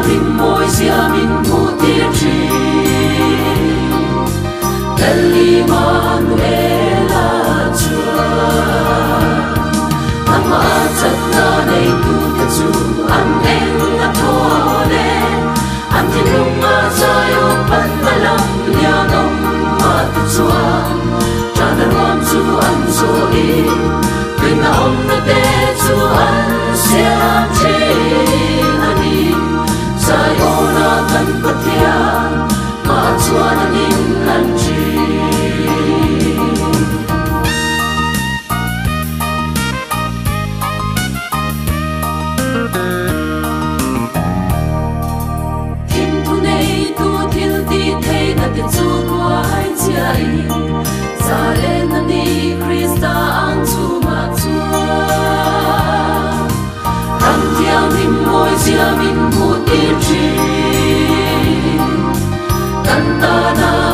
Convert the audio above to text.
mình môi xia mình mu tiên tri Eli Manuela Chúa ama chặt na nei tu ta chu am en na thole am thiên lung ma sai o pan ma lam lia nong ma tu chua cha na rom chu am so i tuy na om na te chu an sia che ani sai o na kan pathia ma chua na nin lan chi chu quay chạy za lên anh đi Christa ang chu ma chua tham theo niềm môi chia mình một tiên tri canta na